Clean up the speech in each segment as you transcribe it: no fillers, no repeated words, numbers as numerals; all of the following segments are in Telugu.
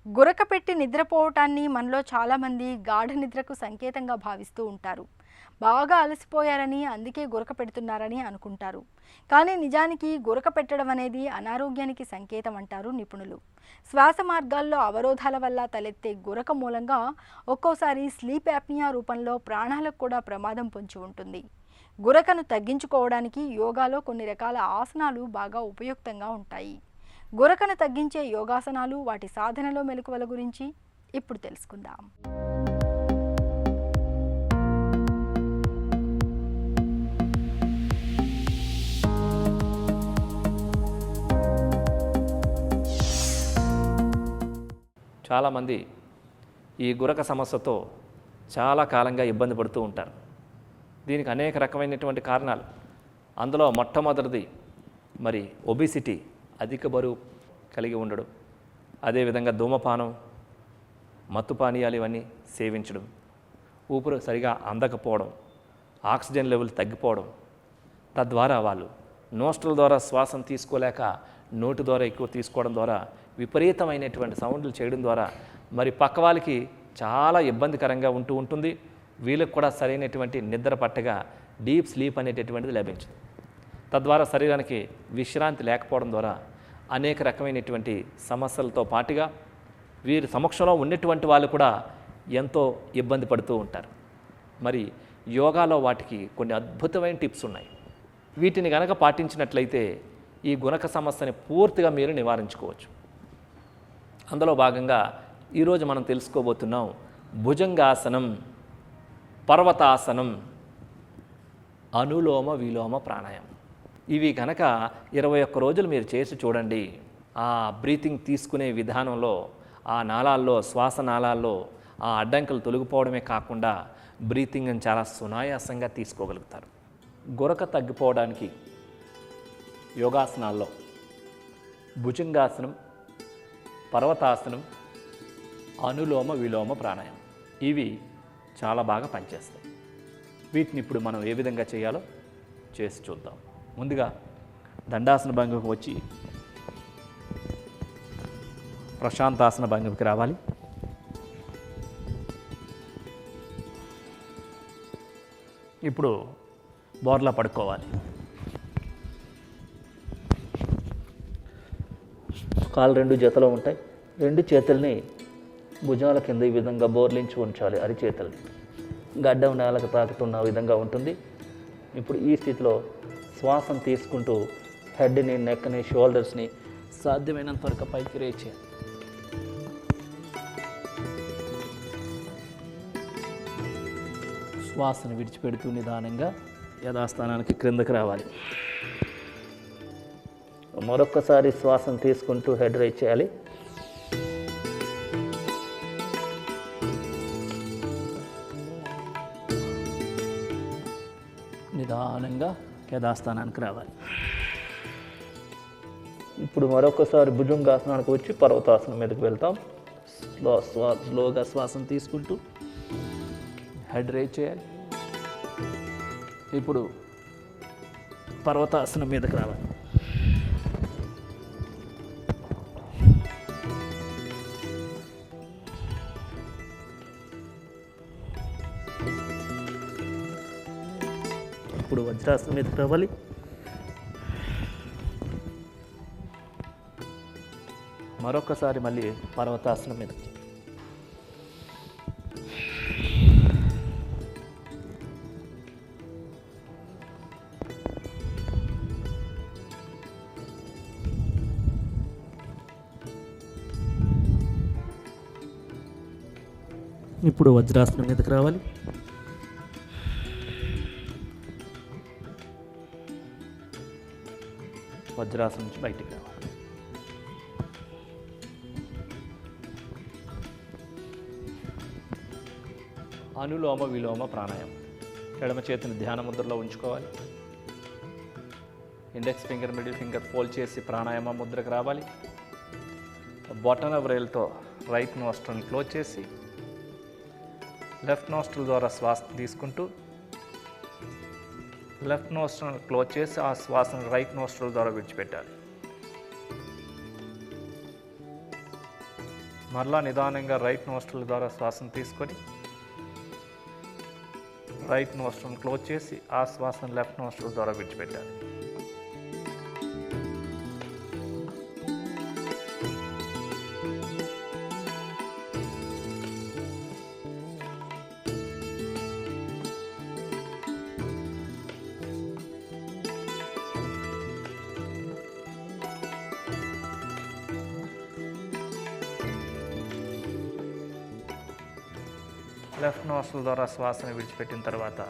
గురక పెట్టి నిద్రపోవటాన్ని మనలో చాలామంది గాఢ నిద్రకు సంకేతంగా భావిస్తూ ఉంటారు. బాగా అలసిపోయారని అందుకే గురక పెడుతున్నారని అనుకుంటారు. కానీ నిజానికి గురక పెట్టడం అనేది అనారోగ్యానికి సంకేతం అంటారు నిపుణులు. శ్వాస మార్గాల్లో అవరోధాల వల్ల తలెత్తే గురక మూలంగా ఒక్కోసారి స్లీప్ యాప్నియా రూపంలో ప్రాణాలకు కూడా ప్రమాదం పొంచి ఉంటుంది. గురకను తగ్గించుకోవడానికి యోగాలో కొన్ని రకాల ఆసనాలు బాగా ఉపయుక్తంగా ఉంటాయి. గురకను తగ్గించే యోగాసనాలు, వాటి సాధనలో మెలకువల గురించి ఇప్పుడు తెలుసుకుందాం. చాలామంది ఈ గురక సమస్యతో చాలా కాలంగా ఇబ్బంది పడుతూ ఉంటారు. దీనికి అనేక రకమైనటువంటి కారణాలు. అందులో మొట్టమొదటిది మరి ఒబిసిటీ, అధిక బరువు కలిగి ఉండడం, అదేవిధంగా ధూమపానం, మత్తు పానీయాలు ఇవన్నీ సేవించడం, ఊపిరి సరిగా అందకపోవడం, ఆక్సిజన్ లెవెల్ తగ్గిపోవడం, తద్వారా వాళ్ళు నోస్ట్రల్ ద్వారా శ్వాసను తీసుకోలేక నోటి ద్వారా ఎక్కువ తీసుకోవడం ద్వారా విపరీతమైనటువంటి సౌండ్లు చేయడం ద్వారా మరి పక్క వాళ్ళకి చాలా ఇబ్బందికరంగా ఉంటుంది. వీళ్ళకి కూడా సరైనటువంటి నిద్ర పట్టగా డీప్ స్లీప్ అనేటటువంటిది లభించదు. తద్వారా శరీరానికి విశ్రాంతి లేకపోవడం ద్వారా అనేక రకమైనటువంటి సమస్యలతో పాటుగా వీరి సమక్షంలో ఉన్నటువంటి వాళ్ళు కూడా ఎంతో ఇబ్బంది పడుతూ ఉంటారు. మరి యోగాలో వాటికి కొన్ని అద్భుతమైన టిప్స్ ఉన్నాయి. వీటిని గనక పాటించినట్లయితే ఈ గురక సమస్యని పూర్తిగా మీరు నివారించుకోవచ్చు. అందులో భాగంగా ఈరోజు మనం తెలుసుకోబోతున్నాం భుజంగాసనం, పర్వతాసనం, అనులోమ విలోమ ప్రాణాయామం. ఇవి కనుక 21 రోజులు మీరు చేసి చూడండి. ఆ బ్రీతింగ్ తీసుకునే విధానంలో, ఆ నాళాల్లో, శ్వాస నాళాల్లో ఆ అడ్డంకులు తొలగిపోవడమే కాకుండా బ్రీతింగ్ని చాలా సునాయాసంగా తీసుకోగలుగుతారు. గురక తగ్గిపోవడానికి యోగాసనాల్లో భుజంగాసనం, పర్వతాసనం, అనులోమ విలోమ ప్రాణాయామం ఇవి చాలా బాగా పనిచేస్తాయి. వీటిని ఇప్పుడు మనం ఏ విధంగా చేయాలో చేసి చూద్దాం. ముందుగా దండాసన భంగిమకు వచ్చి ప్రశాంతాసన భంగిమకి రావాలి. ఇప్పుడు బోర్లా పడుకోవాలి. కాళ్ళు 2 జతలో ఉంటాయి. 2 చేతుల్ని భుజాల కింద ఈ విధంగా బోర్లించి ఉంచాలి. అరిచేతుల్ని గడ్డం నేలకు తాకుతున్న విధంగా ఉంటుంది. ఇప్పుడు ఈ స్థితిలో శ్వాసం తీసుకుంటూ హెడ్ని, నెక్ని, షోల్డర్స్ని సాధ్యమైనంత వరకు పైకి రేజ్ చేయాలి. శ్వాసను విడిచిపెడుతూ నిదానంగా యథాస్థానానికి క్రిందకి రావాలి. మరొక్కసారి శ్వాసను తీసుకుంటూ హెడ్ రైజ్ చేయాలి. నిదానంగా యథాస్థానానికి రావాలి. ఇప్పుడు మరొకసారి భుజంగాసనానికి వచ్చి పర్వతాసనం మీదకి వెళ్తాం. స్లోగా శ్వాసను తీసుకుంటూ హెడ్ రైజ్ చేయాలి. ఇప్పుడు పర్వతాసనం మీదకి రావాలి. ఇప్పుడు వజ్రాసనం మీదకి రావాలి. మరొకసారి మళ్ళీ పర్వతాసనం మీదకి. ఇప్పుడు వజ్రాసనం మీదకి రావాలి. వజ్రాసనం నుంచి బయటికి రావాలి. అనులోమ విలోమ ప్రాణాయామం. ఎడమ చేతిని ధ్యాన ముద్రలో ఉంచుకోవాలి. Index finger, middle finger fold చేసి ప్రాణాయామ ముద్రకు రావాలి. బొటన వ్రేల్తో రైట్ నోస్ట్రల్ని క్లోజ్ చేసి లెఫ్ట్ నోస్ట్రల్ ద్వారా శ్వాస తీసుకుంటూ లెఫ్ట్ నోస్ట్రల్ క్లోజ్ చేసి ఆ శ్వాసను రైట్ నోస్ట్రల్ ద్వారా విడిచిపెట్టాలి. మరలా నిదానంగా రైట్ నోస్ట్రల్ ద్వారా శ్వాసను తీసుకొని రైట్ నోస్ట్రల్ క్లోజ్ చేసి ఆ శ్వాసను లెఫ్ట్ నోస్ట్రల్ ద్వారా విడిచిపెట్టాలి. లెఫ్ట్ నోస్ట్రల్ ద్వారా శ్వాసను విడిచిపెట్టిన తర్వాత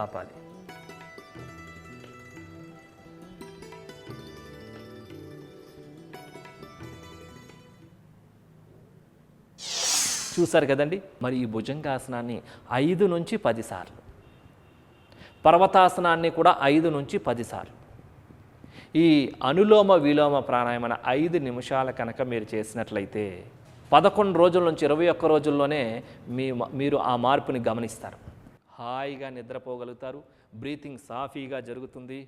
ఆపాలి. చూసారు కదండి. మరి ఈ భుజంగాసనాన్ని 5 నుంచి 10 సార్లు, పర్వతాసనాన్ని కూడా 5 నుంచి 10 సార్లు, ఈ అనులోమ విలోమ ప్రాణాయామన 5 నిమిషాల కనుక మీరు చేసినట్లయితే 11 రోజుల నుంచి 21 రోజుల్లోనే మీరు ఆ మార్పుని గమనిస్తారు. హాయిగా నిద్రపోగలుగుతారు. బ్రీతింగ్ సాఫీగా జరుగుతుంది.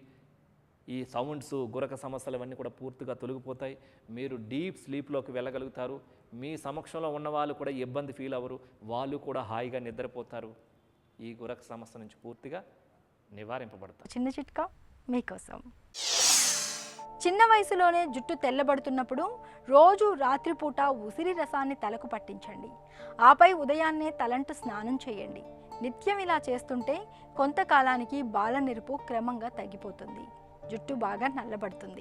ఈ సౌండ్స్, గురక సమస్యలు ఇవన్నీ కూడా పూర్తిగా తొలగిపోతాయి. మీరు డీప్ స్లీప్లోకి వెళ్ళగలుగుతారు. మీ సమక్షంలో ఉన్న వాళ్ళు కూడా ఇబ్బంది ఫీల్ అవ్వరు. వాళ్ళు కూడా హాయిగా నిద్రపోతారు. ఈ గురక సమస్య నుంచి పూర్తిగా నివారింపబడతారు. చిన్న చిట్కా మీకోసం. చిన్న వయసులోనే జుట్టు తెల్లబడుతున్నప్పుడు రోజు రాత్రిపూట ఉసిరి రసాన్ని తలకు పట్టించండి. ఆపై ఉదయాన్నే తలంటు స్నానం చేయండి. నిత్యం ఇలా చేస్తుంటే కొంతకాలానికి బాల నెరుపు క్రమంగా తగ్గిపోతుంది. జుట్టు బాగా నల్లబడుతుంది.